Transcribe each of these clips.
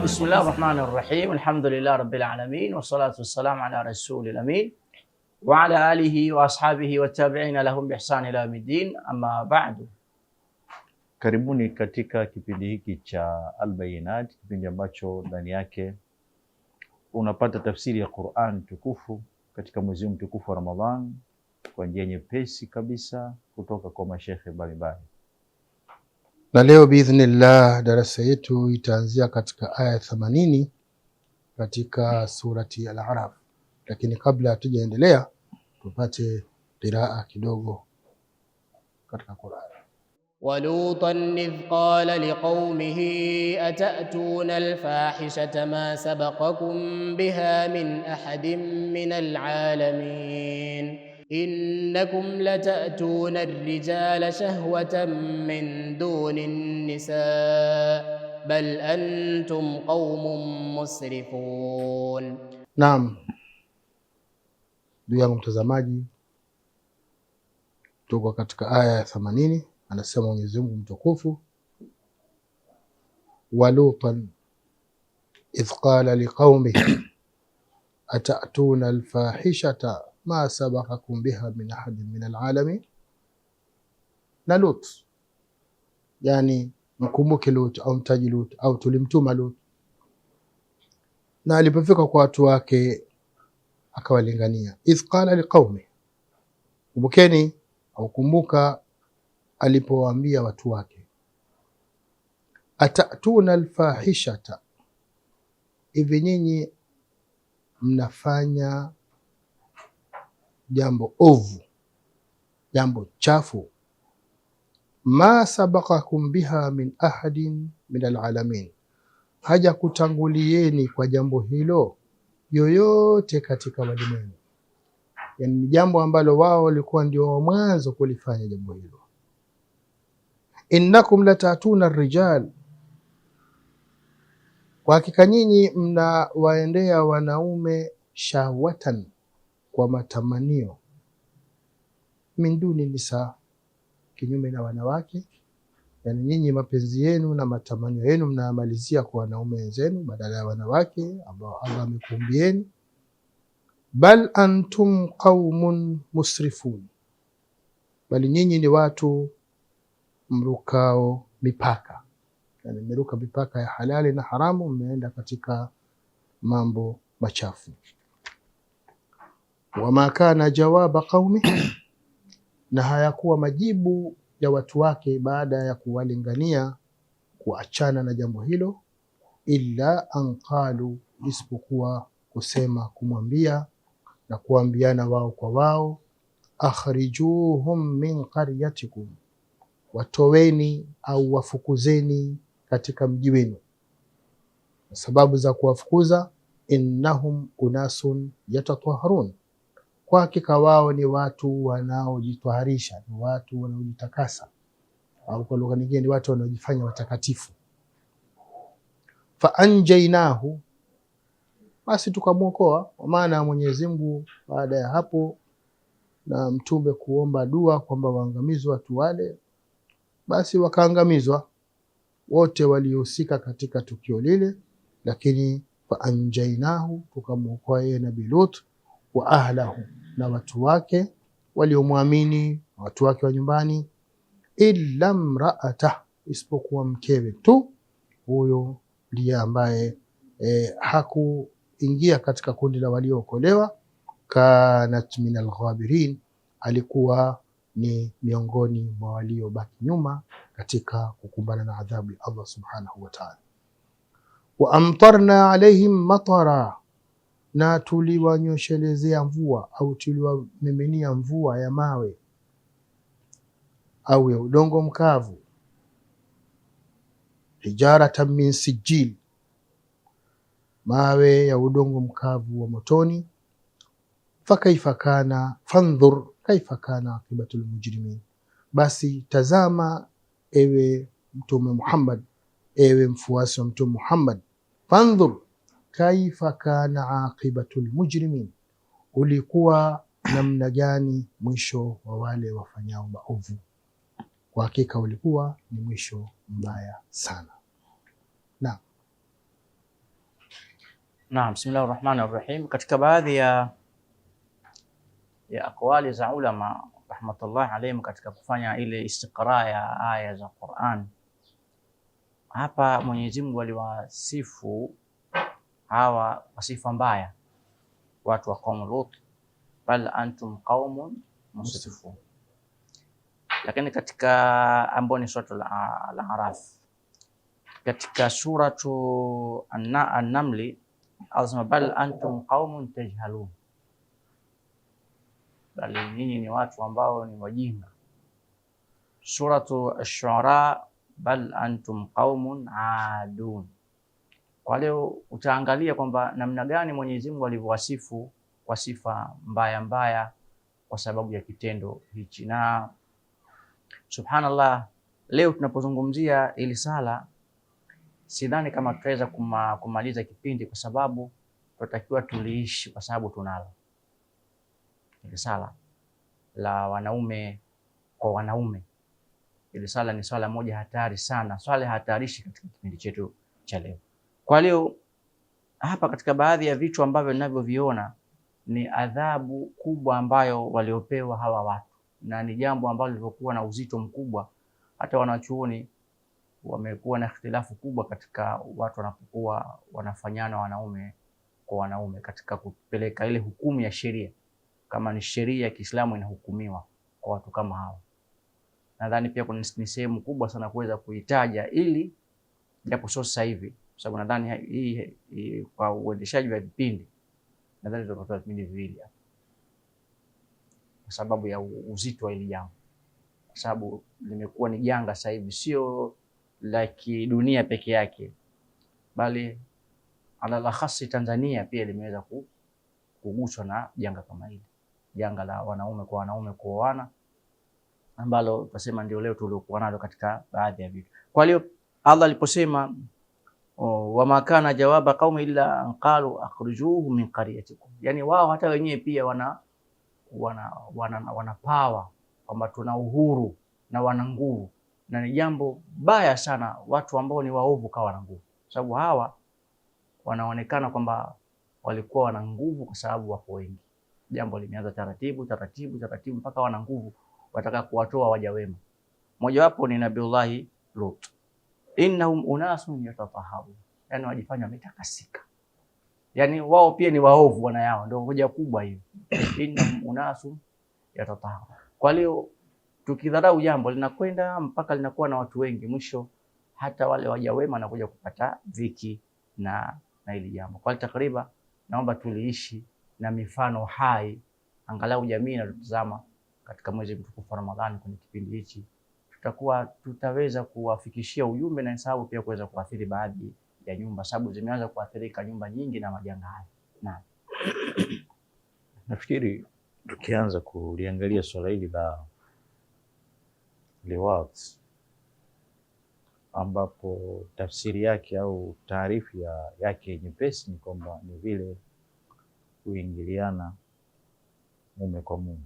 Bismillah ar-Rahman ar-Rahim. Alhamdulillah Rabbil Alamin. Wassalatu wassalamu ala Rasulil Amin wa ala alihi wa ashabihi wa tabi'ina lahum bi ihsan ila yawmiddin. Amma ba'du. Karibuni katika kipindi hiki cha Al-Bayinat, kipindi ambacho ndani yake unapata tafsiri ya Qur'an tukufu katika mwezi mtukufu wa Ramadhan kwa njia nyepesi kabisa kutoka kwa mashekhe mbalimbali. Na leo biidhnillah darasa yetu itaanzia katika aya 80 katika surati Al-A'raf, lakini kabla hatujaendelea tupate qiraa kidogo katika Qur'an. ولوطا إذ قال لقومه أتأتون الفاحشة ما سبقكم بها من أحد من العالمين إنكم لتأتون الرجال شهوة من دون النساء بل أنتم قوم مسرفون. Naam, ndugu yangu mtazamaji, tuko katika aya ya 80. Anasema Mwenyezi Mungu mtukufu, walutan idh qala liqaumihi atatuna alfahishata ma sabaqakum biha min ahadin min alalamin. Na Lut, yani mkumbuke Lut au mtaji Lut au tulimtuma Lut, na alipofika kwa watu wake akawalingania. Idh qala liqaumihi, kumbukeni au kumbuka alipowaambia watu wake, atatuna alfahishata, hivi nyinyi mnafanya jambo ovu, jambo chafu, ma sabaqakum biha min ahadin min alalamin, haja kutangulieni kwa jambo hilo yoyote katika walimwengu. Yani ni jambo ambalo wao walikuwa ndio wa mwanzo kulifanya jambo hilo. Innakum latatuna arrijal, kwa hakika nyinyi mnawaendea wanaume shahwatan, kwa matamanio, min duni nisa, kinyume na wanawake. Yani nyinyi mapenzi yenu na matamanio yenu mnamalizia kwa wanaume wenzenu badala ya wanawake ambao Allah amekumbieni. Bal antum qaumun musrifun, bali nyinyi ni watu mrukao mipaka, yani mmeruka mipaka ya halali na haramu, mmeenda katika mambo machafu. Wama kana jawaba qaumi, na hayakuwa majibu ya watu wake baada ya kuwalingania kuachana na jambo hilo, illa an qalu, isipokuwa kusema, kumwambia na kuambiana wao kwa wao, akhrijuhum min qaryatikum, watoweni au wafukuzeni katika mji wenu. Sababu za kuwafukuza, innahum unasun yatatahharun, kwa hakika wao ni watu wanaojitwaharisha, ni watu wanaojitakasa, au kwa lugha nyingine ni watu wanaojifanya watakatifu. Fa anjaynahu, basi tukamwokoa. Kwa maana Mwenyezi Mungu baada ya hapo na mtume kuomba dua kwamba waangamizwe watu wale, basi wakaangamizwa wote waliohusika katika tukio lile. Lakini fa anjainahu, tukamwokoa yeye Nabii Lut, wa ahlahu, na watu wake waliomwamini, watu wake wa nyumbani, illa mraatah, isipokuwa mkewe tu. Huyo ndiye ambaye hakuingia katika kundi la waliookolewa. Kanat min alghabirin, alikuwa ni miongoni mwa waliobaki nyuma katika kukumbana na adhabu ya Allah subhanahu wa ta'ala. Wa amtarna alaihim matara, na tuliwanyoshelezea mvua au tuliwamiminia mvua ya mawe au ya udongo mkavu. Hijaratan min sijil, mawe ya udongo mkavu wa motoni. Fakaifa kana, fandhur kaifa kana aqibatul mujrimin, basi tazama ewe Mtume Muhammad, ewe mfuasi wa Mtume Muhammad, fandhur kaifa kana aqibatul mujrimin, ulikuwa namna gani mwisho wa wale wafanyao maovu. Kwa hakika ulikuwa ni mwisho mbaya sana. Na Naam, bismillahir rahmanir rahim. Katika baadhi ya aqwali za ulama rahmatullahi alayhim katika kufanya ile istiqra ya aya za Qur'an, hapa Mwenyezi Mungu aliwasifu hawa kwa sifa mbaya watu wa qaum Lut, bal antum qaumun musrifun. Lakini katika ambao ni sura al-A'raf, katika suratu an-Naml azma bal antum qaumun tajhalun, bali nyinyi ni watu ambao ni wajinga. Suratu ash-Shu'ara bal antum qaumun adun. Kwa leo utaangalia kwamba namna gani Mwenyezi Mungu alivyowasifu kwa sifa mbaya mbaya kwa sababu ya kitendo hichi. Na subhanallah, leo tunapozungumzia ili sala, sidhani kama tutaweza kumaliza kipindi, kwa sababu tunatakiwa tuliishi, kwa sababu tunalo ili sala la wanaume kwa wanaume. Ili sala ni swala moja hatari sana, swala hatarishi katika kipindi chetu cha leo. Kwa leo hapa, katika baadhi ya vitu ambavyo ninavyoviona ni adhabu kubwa ambayo waliopewa hawa watu, na ni jambo ambalo lilikuwa na uzito mkubwa. Hata wanachuoni wamekuwa na ikhtilafu kubwa katika watu wanapokuwa wanafanyana wanaume kwa wanaume katika kupeleka ile hukumu ya sheria, kama ni sheria ya Kiislamu inahukumiwa kwa watu kama hao. Nadhani pia kuna ni sehemu kubwa sana kuweza kuitaja, ili japo sio sasa hivi, kwa sababu nadhani hii kwa uendeshaji wa vipindi, nadhani tutatoa vipindi viwili hapa kwa sababu ya uzito wa hili jambo, kwa sababu limekuwa ni janga sasa hivi, sio la kidunia peke yake, bali ala khasi Tanzania pia limeweza kuguswa na janga kama hili, janga la wanaume kwa wanaume kuoana, ambalo tunasema ndio leo tuliokuwa nalo katika baadhi ya vitu. Kwa hiyo Allah aliposema wama kana jawaba qaumi illa an qalu akhrijuhu min qaryatikum, yani wao hata wenyewe pia wana power, kwamba tuna uhuru na wana nguvu, na ni jambo baya sana watu ambao ni waovu kawa na nguvu, sababu hawa wanaonekana kwamba walikuwa wana nguvu kwa sababu wapo wengi. Jambo limeanza taratibu taratibu taratibu mpaka wana nguvu, wataka kuwatoa waja wema. Mmoja wapo ni Nabiullahi Lut, innahum unasun yatataharu, yani wajifanya wametakasika, yani wao pia ni waovu wana yao, ndio hoja kubwa hiyo. Innahum unasun yatataharu. Kwa leo tukidharau jambo linakwenda mpaka linakuwa na watu wengi, mwisho hata wale waja wema wanakuja kupata dhiki na hili jambo. Kwa takriban naomba tuliishi na mifano hai, angalau jamii inatutazama katika mwezi mtukufu wa Ramadhani. Kwenye kipindi hichi tutaweza kuwafikishia ujumbe, na sababu pia kuweza kuathiri baadhi ya nyumba, sababu zimeanza kuathirika nyumba nyingi na majanga haya. Na nafikiri tukianza kuliangalia swala hili la liwat, ambapo tafsiri yake au taarifu yake nyepesi ni kwamba ni vile kuingiliana mume kwa mume,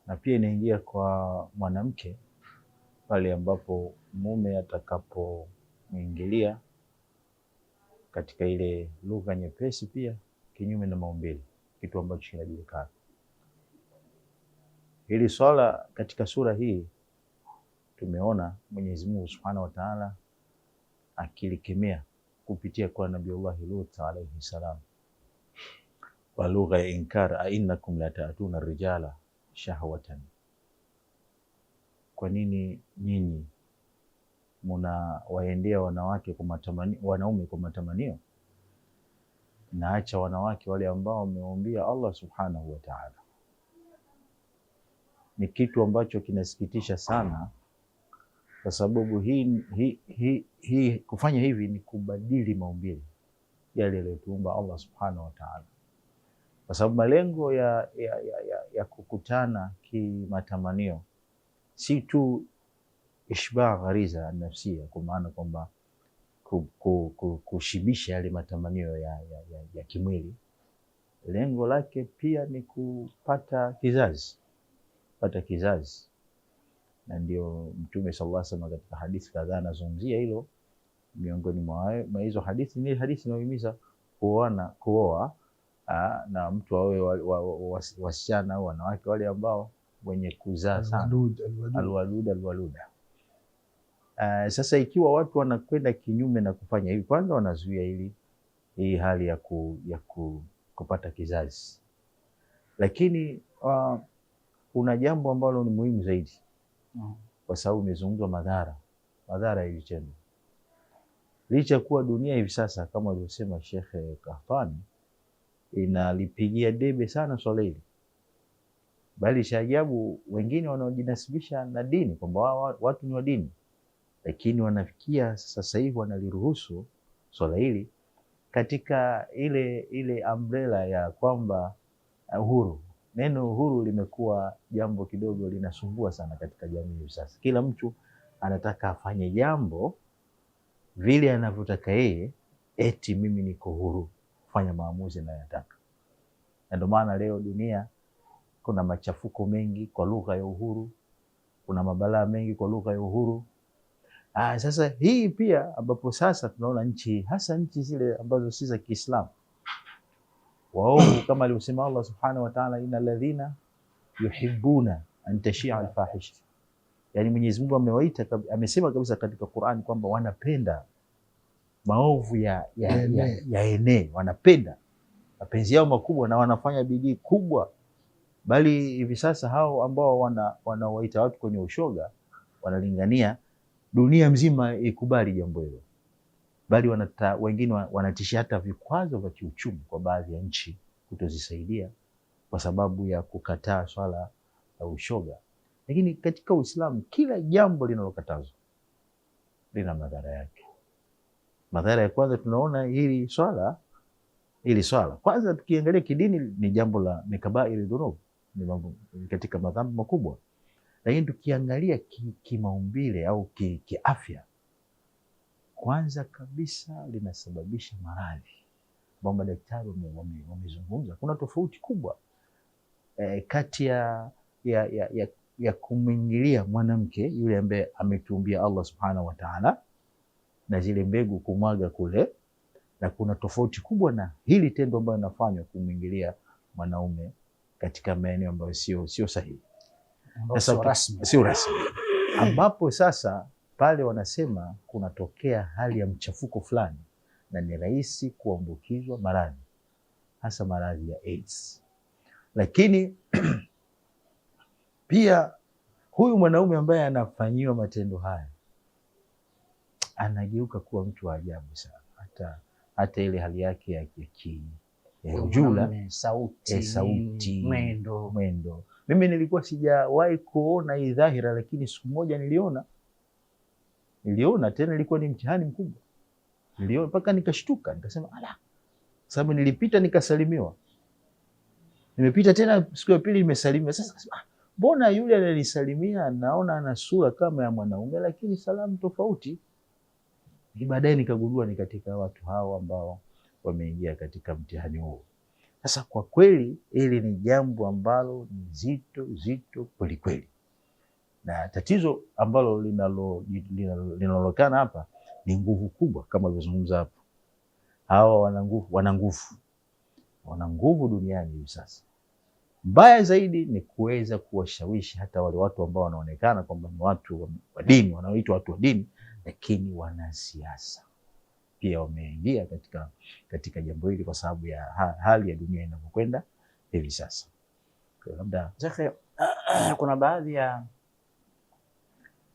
na pia inaingia kwa mwanamke pale ambapo mume atakapomuingilia katika ile lugha nyepesi, pia kinyume na maumbile, kitu ambacho kinajulikana. Hili swala katika sura hii tumeona Mwenyezi Mungu Subhanahu wa Ta'ala akilikemea kupitia kwa Nabiullah Lut alayhi salam kwa lugha ya inkar, ainnakum la ta'tuna rijala shahwatan, kwa nini nyinyi mnawaendea wanawake kwa matamanio, wanaume kwa matamanio, naacha wanawake wale ambao wameumbia Allah Subhanahu wa Ta'ala. Ni kitu ambacho kinasikitisha sana, kwa sababu hii kufanya hivi ni kubadili maumbile yale aliyotuumba Allah Subhanahu wa Ta'ala, kwa sababu malengo ya kukutana kimatamanio si tu ishbah ghariza nafsia, kwa maana kwamba kushibisha yale matamanio ya kimwili. Lengo lake pia ni kupata kizazi, na ndio Mtume sallallahu alaihi wasallam katika hadithi kadhaa anazungumzia hilo, miongoni mwa hizo hadithi ni hadithi inayohimiza kuoa na mtu awe wasichana au wanawake wale ambao wenye kuzaa sana, alwaluda. Sasa ikiwa watu wanakwenda kinyume na kufanya hivi, kwanza wanazuia hii hali ya kupata kizazi, lakini kuna jambo ambalo ni muhimu zaidi kwa sababu imezungumzwa madhara ya vitendo. Licha kuwa dunia hivi sasa kama alivyosema Sheikh Qahtani inalipigia debe sana swala hili, bali cha ajabu wengine wanaojinasibisha na dini kwamba watu ni wa dini, lakini wanafikia sasa hivi wanaliruhusu swala hili katika ile umbrella ya kwamba uhuru. Neno uhuru limekuwa jambo kidogo linasumbua sana katika jamii hivi sasa. Kila mtu anataka afanye jambo vile anavyotaka yeye, eti mimi niko huru kufanya maamuzi ninayotaka. Na ndio maana leo dunia kuna machafuko mengi kwa lugha ya uhuru, kuna mabalaa mengi kwa lugha ya uhuru. Sasa hii pia ambapo sasa tunaona nchi, hasa nchi zile ambazo si za Kiislamu, waovu kama alivyosema Allah subhanahu wa ta'ala, innal ladhina yuhibbuna an tashia al-fahisha. Yani Mwenyezi Mungu amewaita, amesema kabisa katika Qur'an kwamba wanapenda maovu ya enee, wanapenda mapenzi yao makubwa na wanafanya bidii kubwa. Bali hivi sasa hao ambao wanawaita watu kwenye ushoga wanalingania dunia mzima ikubali jambo hilo, bali wengine wanatishia hata vikwazo vya kiuchumi kwa baadhi ya nchi kutozisaidia kwa sababu ya kukataa swala la ushoga. Lakini katika Uislamu kila jambo linalokatazwa lina madhara yake. Madhara ya kwanza tunaona hili swala kwanza tukiangalia kidini ni jambo la mikabairi dhunub, ni katika madhambi makubwa. Lakini tukiangalia kimaumbile au kiafya, kwanza kabisa linasababisha maradhi ambao madaktari wamezungumza. Kuna tofauti kubwa kati ya kumwingilia mwanamke yule ambaye ametumbia Allah subhanahu wa ta'ala na zile mbegu kumwaga kule, na kuna tofauti kubwa na hili tendo ambalo linafanywa kumwingilia mwanaume katika maeneo ambayo sio sahihi, sio rasmi, ambapo sasa pale wanasema kunatokea hali ya mchafuko fulani na ni rahisi kuambukizwa maradhi, hasa maradhi ya AIDS. Lakini pia huyu mwanaume ambaye anafanyiwa matendo haya anageuka kuwa mtu wa ajabu sana, hata ile hali yake ya ujula, sauti, mwendo. Mimi nilikuwa sijawahi kuona hii dhahira, lakini siku moja niliona tena, ilikuwa ni mtihani mkubwa. Niliona mpaka nikashtuka, nikasema ala, sababu nilipita nikasalimiwa, nimepita tena siku ya pili nimesalimiwa. Sasa mbona yule alinisalimia naona ana sura kama ya mwanaume lakini salamu tofauti? Baadaye nikagundua ni katika watu hao ambao wameingia katika mtihani huo. Sasa kwa kweli hili ni jambo ambalo ni zito kweli kweli, na tatizo ambalo linalokana hapa ni nguvu kubwa kama alivyozungumza hapo. Hawa wana nguvu duniani hivi sasa. Mbaya zaidi ni kuweza kuwashawishi hata wale watu ambao wanaonekana kwamba ni watu wa dini, wanaoitwa watu wa dini, lakini wanasiasa pia wameingia katika jambo hili kwa sababu ya hali ya dunia inavyokwenda hivi sasa. Kwa labda kuna baadhi ya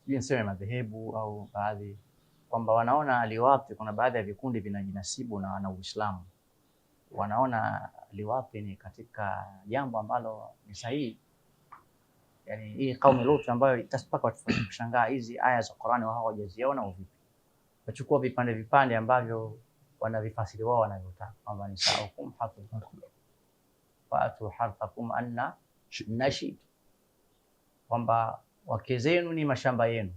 jinsi ya madhehebu au baadhi kwamba wanaona liwapi, kuna baadhi ya vikundi vinajinasibu na Uislamu, wanaona liwapi ni katika jambo ambalo ni sahihi. Yani hii kaumu Lut ambayo itaspaka watu kushangaa hizi aya za Qur'ani wao hawajaziona au vipi, wachukua vipande ambavyo wanavifasiri wao wanavyotaka, kwamba ni saukum fatu harthakum anna nashid, kwamba wake zenu ni mashamba yenu,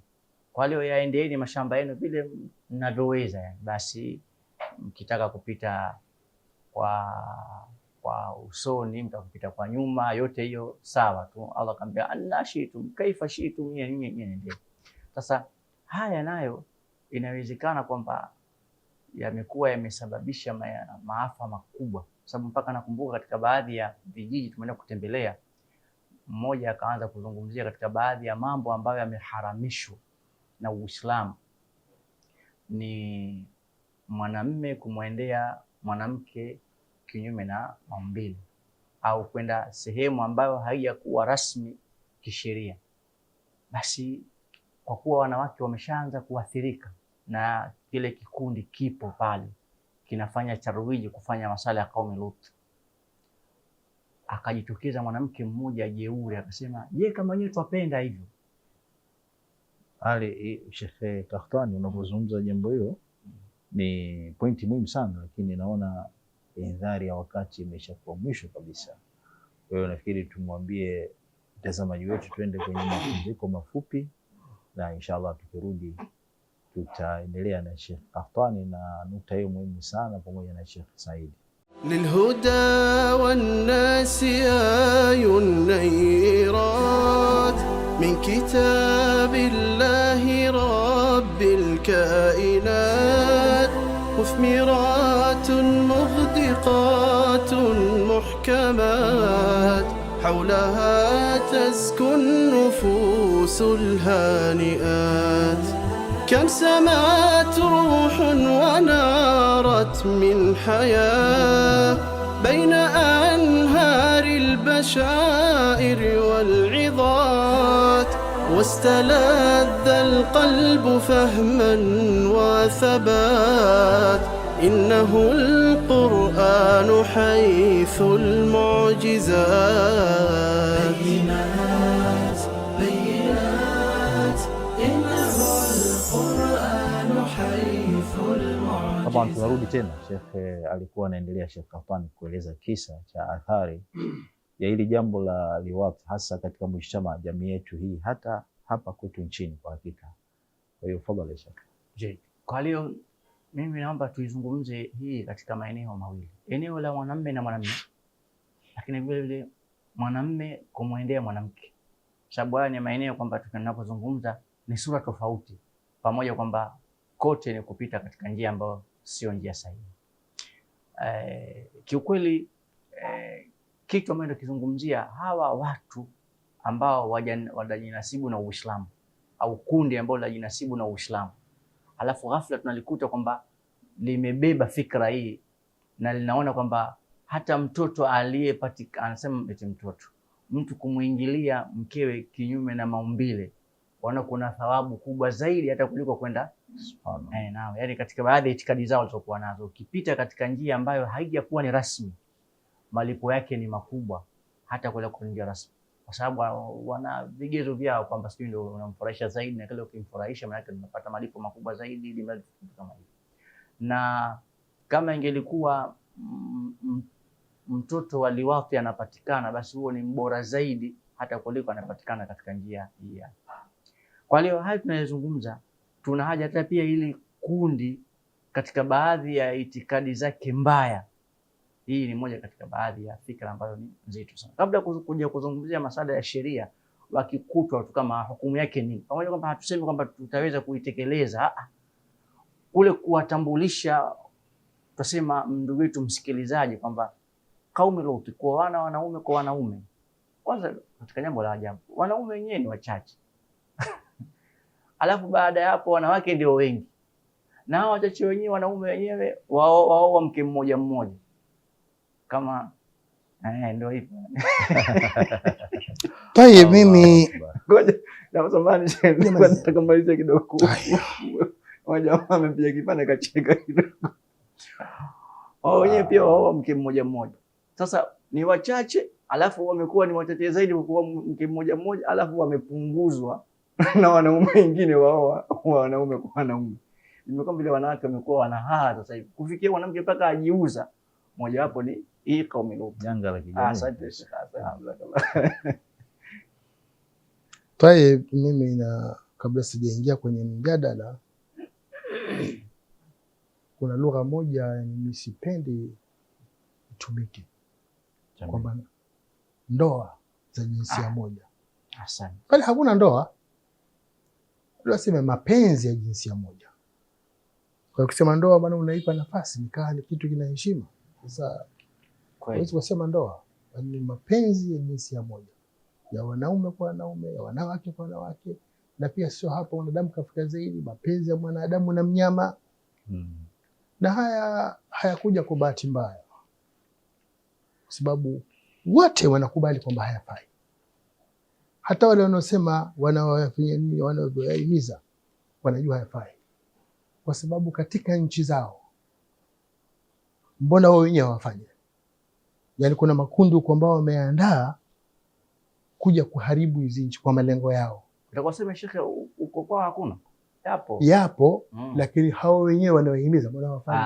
kwa hiyo yaendeeni mashamba yenu vile mnavyoweza. Yani basi mkitaka kupita kwa usoni, mtakupita kwa nyuma, yote hiyo sawa tu. Allah akamwambia annashitum kaifa shitum, ndio. Sasa haya nayo inawezekana kwamba yamekuwa yamesababisha maafa makubwa, sababu mpaka nakumbuka katika baadhi ya vijiji tumeenda kutembelea, mmoja akaanza kuzungumzia katika baadhi ya mambo ambayo yameharamishwa na Uislamu ni mwanamume kumwendea mwanamke kinyume na maumbile au kwenda sehemu ambayo haijakuwa rasmi kisheria. Basi kwa kuwa wanawake wameshaanza kuathirika na kile kikundi kipo pale kinafanya tarwiji kufanya masala ya Qaumi Lut, akajitokeza mwanamke mmoja jeuri akasema, je, kama nyewe twapenda hivyo? Sheikh Qahtani, unapozungumza jambo hilo ni pointi muhimu sana, lakini naona indhari ya wakati imeshakuwa mwisho kabisa. Kwa hiyo nafikiri tumwambie mtazamaji wetu tuende kwenye mapumziko mafupi, na inshallah tukirudi tutaendelea na Sheikh Qahtani na nukta hiyo muhimu sana pamoja na Sheikh Said. للهدى والناس آي النيرات من كتاب الله رب الكائنات، مثمرات مغدقات محكمات، حولها تزكو النفوس الهانئات. كم سمات روح ونارت من حياة بين أنهار البشائر والعظات، واستلذ القلب فهما وثبات. إنه القرآن حيث المعجزات. بينات بينات إنه القرآن حيث المعجزات. طبعا tunarudi tena, Sheikh alikuwa anaendelea Sheikh Qahtani kueleza kisa cha athari ya hili jambo la liwat, hasa katika mshtama jamii yetu hii, hata hapa kwetu nchini kwa hakika. Kwa hiyo fadhali Sheikh. Je, kwa leo mimi naomba tuizungumze hii katika maeneo mawili, eneo la mwanamume na mwanamume, lakini vile vile mwanamume kumwendea mwanamke, sababu haya ni maeneo kwamba tunapozungumza ni sura tofauti, pamoja kwamba kote ni kupita katika njia ambayo sio njia sahihi. Kiukweli kitu ambacho kizungumzia hawa watu ambao wajinasibu na Uislamu au kundi ambao linajinasibu na Uislamu, alafu ghafla tunalikuta kwamba limebeba fikra hii na linaona kwamba hata mtoto aliyepatikana, anasema eti mtu kumuingilia mkewe kinyume na maumbile, wana kuna thawabu kubwa zaidi hata kuliko kwenda nao. Yani katika baadhi ya itikadi zao walizokuwa nazo, ukipita katika njia ambayo haijakuwa ni rasmi, malipo yake ni makubwa hata kule kwa njia rasmi, kwa sababu wana vigezo vyao kwamba sio ndio unamfurahisha zaidi, na kile ukimfurahisha maana yake unapata malipo makubwa zaidi, ili mradi kama hivi. Na kama ingelikuwa mtoto wa liwati anapatikana, basi huo ni mbora zaidi hata kuliko anapatikana katika njia hii. Kwa hiyo haya tunayozungumza, tuna haja hata pia ili kundi katika baadhi ya itikadi zake mbaya. Hii ni moja katika baadhi ya fikra ambayo ni nzito sana. Kabla kuja kuzungumzia masuala ya sheria, wakikutwa watu kama hukumu yake ni pamoja kwamba hatusemi kwamba tutaweza kuitekeleza, kule kuwatambulisha, tutasema ndugu wetu msikilizaji kwamba Qaumi Lut kwa wanaume kwa wanaume. Kwanza katika jambo la ajabu, wanaume wenyewe ni wachache alafu baada ya hapo wanawake ndio wengi, na hao wachache wenyewe wanaume wenyewe wao mke mmoja mmoja kama ndio hivyo. Tayeb, mimi ngoja na samani nataka kumaliza kidogo. Mmoja amepiga kipande kacheka kidogo. Wao wenyewe pia wao mke mmoja mmoja. Sasa ni wachache, alafu wamekuwa ni wachache zaidi kwa mke mmoja mmoja, alafu wamepunguzwa na wanaume wengine wao wanaume kwa wanaume. Imekuwa vile wanawake wamekuwa wanahaa sasa hivi kufikia mwanamke mpaka ajiuza. Moja wapo ni hii Qaumi Lut, janga la kijamii. Asante Sheikh. Tayeb, mimi na kabla sijaingia kwenye mjadala, kuna lugha moja mimi sipendi itumike, kwamba ndoa za jinsia moja. Asante. Bali hakuna ndoa, tunasema mapenzi ya jinsia moja. Kwa kusema ndoa bwana unaipa nafasi, nikaha ni kitu kina heshima. Sasa huwezi kusema ndoa, ni mapenzi ya jinsia moja, ya wanaume kwa wanaume, ya wanawake kwa wanawake, na pia sio hapo wanadamu kafika zaidi, mapenzi ya mwanadamu na mnyama. Na haya hayakuja kwa bahati mbaya, kwa sababu wote wanakubali kwamba hayafai. Hata wale wanaosema wanaohimiza wanajua hayafai, kwa sababu katika nchi zao mbona wao wenyewe hawafanye? Yaani kuna makundi huko ambao wameandaa kuja kuharibu hizi nchi kwa malengo yao. Utakwasema shekhe, uko kwa hakuna? Yapo. Lakini hao wenyewe wanaohimiza mbona hawafanye?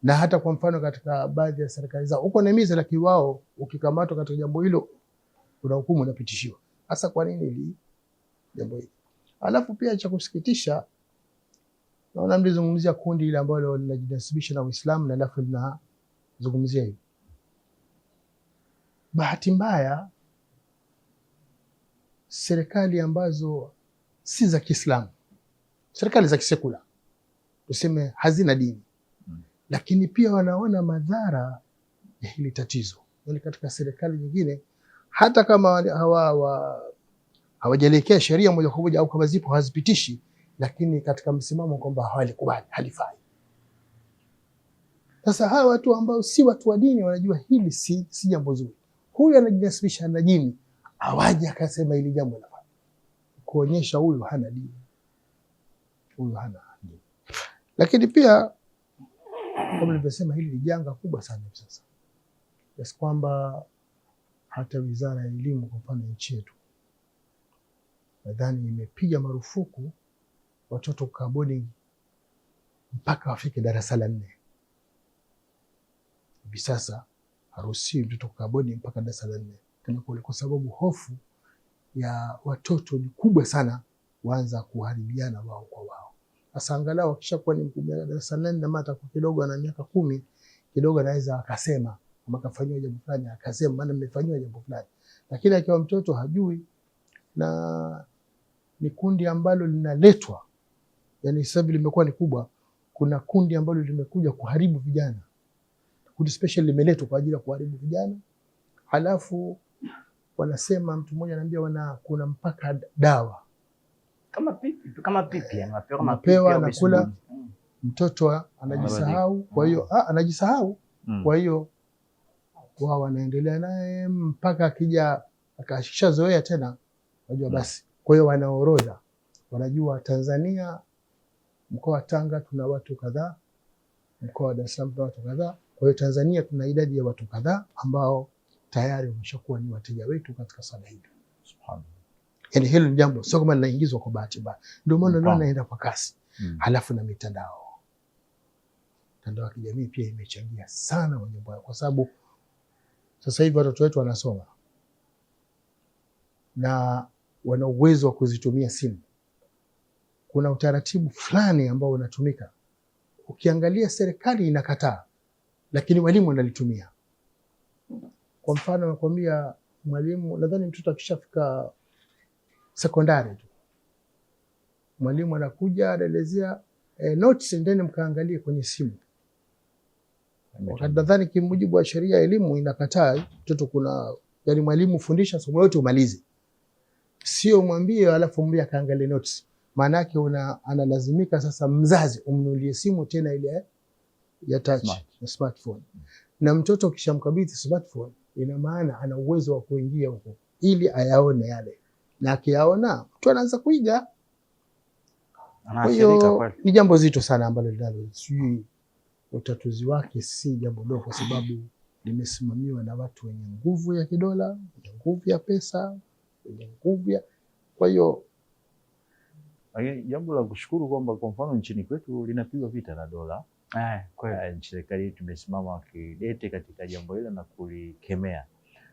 Na hata kwa mfano katika baadhi ya serikali zao uko nahimiza, lakini wao ukikamatwa katika jambo hilo kuna hukumu unapitishiwa. Hasa kwa nini hili jambo hili? Alafu pia cha kusikitisha, naona mlizungumzia kundi ile ambalo linajinasibisha na Uislamu na alafu linazungumzia hivi. Bahati mbaya serikali ambazo si za Kiislamu, serikali za kisekula tuseme, hazina dini, lakini pia wanaona madhara ya hili tatizo. Yaani katika serikali nyingine hata kama hawajaelekea sheria moja kwa moja au kama zipo hazipitishi, lakini katika msimamo kwamba hawalikubali, halifai. Sasa hawa watu ambao si watu wa dini wanajua hili si jambo zuri. Huyu anajinasibisha na dini, awaje akasema hili jambo la kuonyesha huyu hana dini, huyu hana dini. Lakini pia kama nilivyosema, hili ni janga kubwa sana sasa, kiasi kwamba hata Wizara ya Elimu kwa mfano nchi yetu nadhani imepiga marufuku watoto kukaa boarding mpaka wafike darasa la 4. Hivi sasa haruhusiwi mtoto kukaa boarding mpaka darasa la 4, kwa sababu hofu ya watoto ni kubwa sana, waanza kuharibiana wao kwa wao. Sasa angalau akishakuwa ni mkubwa darasa la 4 na mata kwa kidogo ana miaka 10 kidogo, anaweza akasema kama kafanywa jambo fulani, akasema maana mmefanywa jambo fulani. Lakini akiwa mtoto hajui, na ni kundi ambalo linaletwa, yani sasa limekuwa ni kubwa. Kuna kundi ambalo limekuja kuharibu vijana, kundi special limeletwa kwa ajili ya kuharibu vijana. Halafu wanasema, mtu mmoja ananiambia kuna mpaka dawa kama pipi anapewa na kula, mtoto anajisahau. Kwa hiyo anajisahau, kwa hiyo wao wanaendelea naye mpaka akija akashazoea tena, unajua basi. Kwa hiyo wanaorodha, wanajua Tanzania, mkoa wa Tanga tuna watu kadhaa, mkoa wa Dar es Salaam tuna watu kadhaa. Kwa hiyo Tanzania tuna idadi ya watu kadhaa ambao tayari wameshakuwa ni wateja wetu katika sala hili. Subhanallah. Yaani hilo ni jambo sio kama linaingizwa kwa bahati mbaya. Ndio maana leo naenda kwa kasi. Halafu na mitandao ya kijamii pia imechangia sana kwenye mambo, kwa sababu sasa hivi watoto wetu wanasoma na wana uwezo wa kuzitumia simu. Kuna utaratibu fulani ambao unatumika, ukiangalia serikali inakataa, lakini walimu wanalitumia. Kwa mfano nakwambia, mwalimu, nadhani mtoto akishafika sekondari tu, mwalimu anakuja anaelezea notes, ndeni mkaangalie kwenye simu. Nadhani kimujibu wa sheria ya elimu inakataa mtoto, kuna yani mwalimu fundisha somo lote umalize, sio mwambie alafu mwambie akaangalie notes. Maana yake analazimika sasa mzazi umnunulie simu tena ile ya touch na smartphone. Na mtoto kishamkabidhi smartphone, ina maana ana uwezo wa kuingia huko ili ayaone yale, na akiyaona mtu anaanza kuiga. Kwa hiyo ni jambo zito sana ambalo sijui utatuzi wake si jambo dogo, kwa sababu limesimamiwa na watu wenye nguvu ya kidola, wenye nguvu ya pesa, wenye nguvu ya, kwa hiyo jambo la kushukuru kwamba kwa mfano nchini kwetu linapigwa vita na dola. Serikali yetu imesimama kidete katika jambo hilo na kulikemea.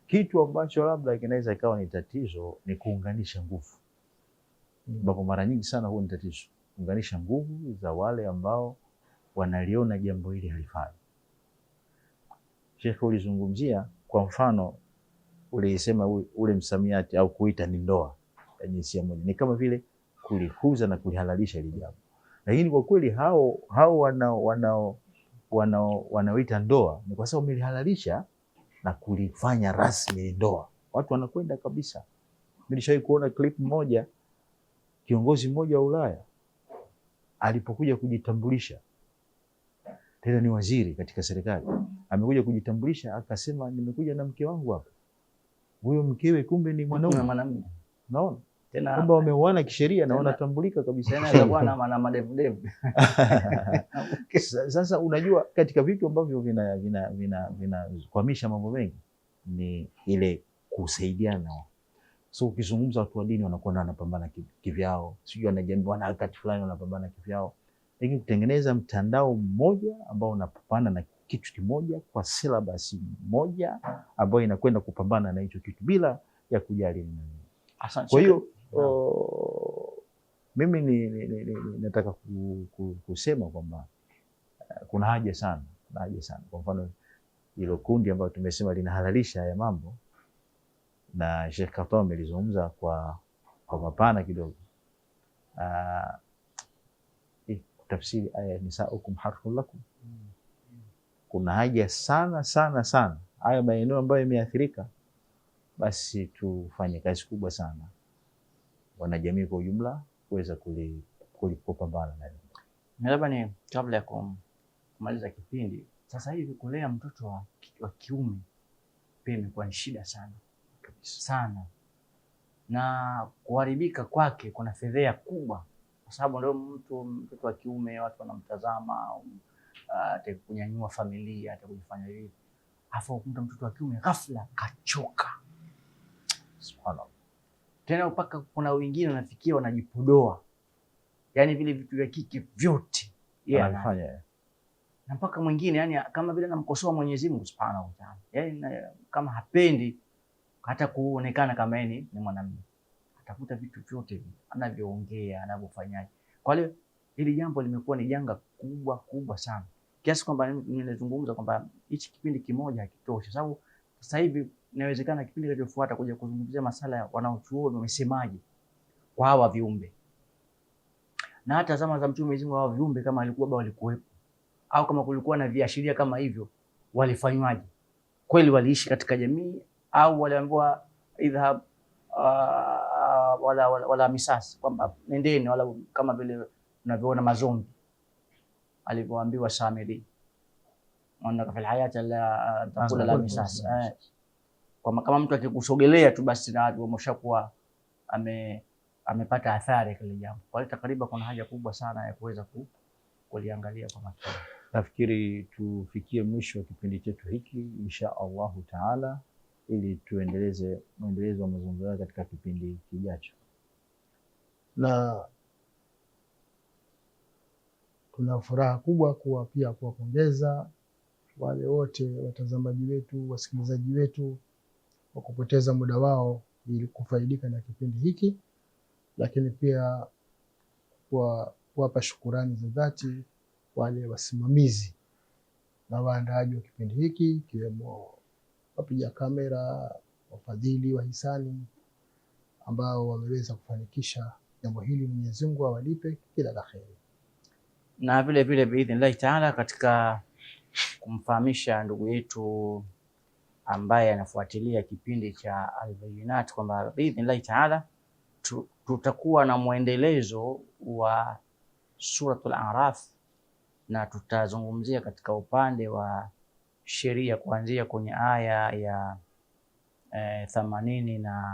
Kitu ambacho labda kinaweza ikawa ni tatizo ni kuunganisha nguvu, ambapo mara nyingi sana huwa ni tatizo kuunganisha nguvu za wale ambao wanaliona jambo hili halifai. Sheikh, ulizungumzia kwa mfano, ulisema ule msamiati au kuita ni ndoa ya jinsia moja ni kama vile kulikuza na kulihalalisha hili jambo. Lakini kwa kweli hao wanaoita ndoa ni kwa sababu wamelihalalisha na kulifanya rasmi ndoa. Watu wanakwenda kabisa. Mimi nilishawahi kuona clip moja, kiongozi mmoja wa Ulaya alipokuja kujitambulisha, tena ni waziri katika serikali, amekuja kujitambulisha akasema, nimekuja na mke wangu hapa. Huyo mkewe kumbe ni mwanamume. Naona tena kwamba wameoana kisheria na wanatambulika kabisa, tena atakuwa na madevu. Sasa unajua katika vitu ambavyo vinakwamisha mambo mengi ni ile kusaidiana. So ukizungumza watu wa dini wanakuwa wanapambana kivyao, sijui wanajambo wana wakati fulani wanapambana kivyao, lakini kutengeneza mtandao mmoja ambao unapambana na kitu kimoja kwa syllabus moja ambayo inakwenda kupambana na hicho kitu bila ya kujali nini. Kwa hiyo mimi nataka kusema kwamba kuna haja sana. Kwa mfano hilo kundi ambalo tumesema linahalalisha haya mambo, na Sheikh Khattab amelizungumza kwa mapana kidogo. Tafsiri aya nisaukum harthun lakum. Kuna haja sana haya maeneo ambayo yameathirika, basi tufanye kazi kubwa sana wanajamii kwa ujumla kuweza kupambana nayo. Labda ni kabla ya kumaliza kipindi, sasa hivi kulea mtoto wa kiume pia imekuwa ni shida sana sana, na kuharibika kwake kuna fedheha kubwa, kwa sababu ndio mtoto wa kiume watu wanamtazama, atakunyanyua familia, atakufanya hivi, afu mtoto wa kiume ghafla kachoka. Subhanallah. Tena mpaka kuna wengine wanafikia wanajipodoa, yani vile vitu vya kike vyote yeye anafanya, na mpaka mwingine yani kama vile anamkosoa Mwenyezi Mungu Subhanahu wa Ta'ala, yani kama hapendi hata kuonekana kama yeye ni mwanamume, atafuta vitu vyote anavyoongea, anavyofanyaje. Kwa hiyo hili jambo limekuwa ni janga kubwa sana, kiasi kwamba ninazungumza kwamba hichi kipindi kimoja hakitoshi, sababu sasa hivi inawezekana kipindi kinachofuata kuja kuzungumzia masala ya wanaochuoni wamesemaje kwa hawa viumbe, na hata zama za Mtume Mwenyezi Mungu hawa viumbe kama alikuwa baba walikuwepo, au kama kulikuwa na viashiria kama hivyo walifanywaje, kweli waliishi katika jamii au waliambiwa idhhab wala misas, kwamba nendeni, wala kama vile tunavyoona mazombi alivyoambiwa Samiri wanaka fil hayati la takula la misas, kama mtu akikusogelea tu basi na watu wameshakuwa amepata athari kile jambo. Kwa hiyo takriban kuna haja kubwa sana ya kuweza kuliangalia kwa makini. Nafikiri tufikie mwisho wa kipindi chetu hiki insha Allahu Taala, ili tuendeleze mwendelezo wa mazungumzo katika kipindi kijacho, na tuna furaha kubwa kuwapongeza wale wote watazamaji wetu, wasikilizaji wetu kwa kupoteza muda wao ili kufaidika na kipindi hiki, lakini pia kuwapa shukurani za dhati wale wasimamizi na waandaaji wa kipindi hiki, ikiwemo wapiga kamera, wafadhili, wahisani ambao wameweza kufanikisha jambo hili. Mwenyezi Mungu awalipe kila la kheri. Na vile vile biidhnillahi taala, katika kumfahamisha ndugu yetu ambaye anafuatilia kipindi cha Al-Bayyinat kwamba biidhnillahi taala tutakuwa na mwendelezo wa Suratul A'raf, na tutazungumzia katika upande wa sheria kuanzia kwenye aya ya 82,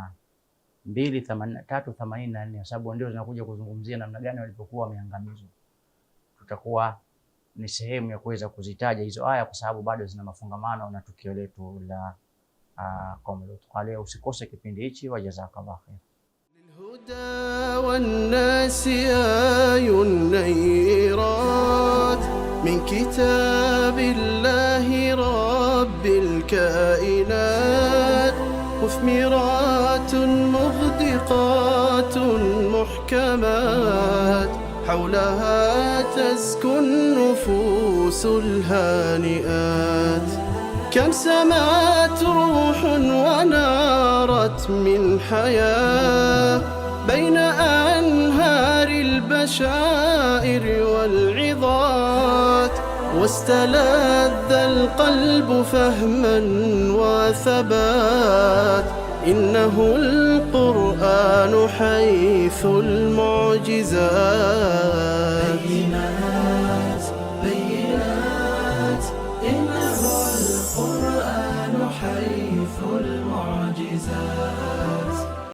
83, 84, sababu ndio zinakuja kuzungumzia namna gani walipokuwa wameangamizwa. Tutakuwa ni sehemu ya kuweza kuzitaja hizo aya kwa sababu bado zina mafungamano na tukio letu la Qaum Lut. Kwa leo usikose kipindi hichi, wa jazakallahu khair. للهدى والناس آي النيرات من كتاب الله رب الكائنات، مثمرات مغدقات محكمات، حولها تزكو النفوس الهانئات، كم سمات روح ونارت من حياة بين أنهار البحر البشائر والعظات، واستلذ القلب فهما وثبات. إنه القرآن حيث المعجزات.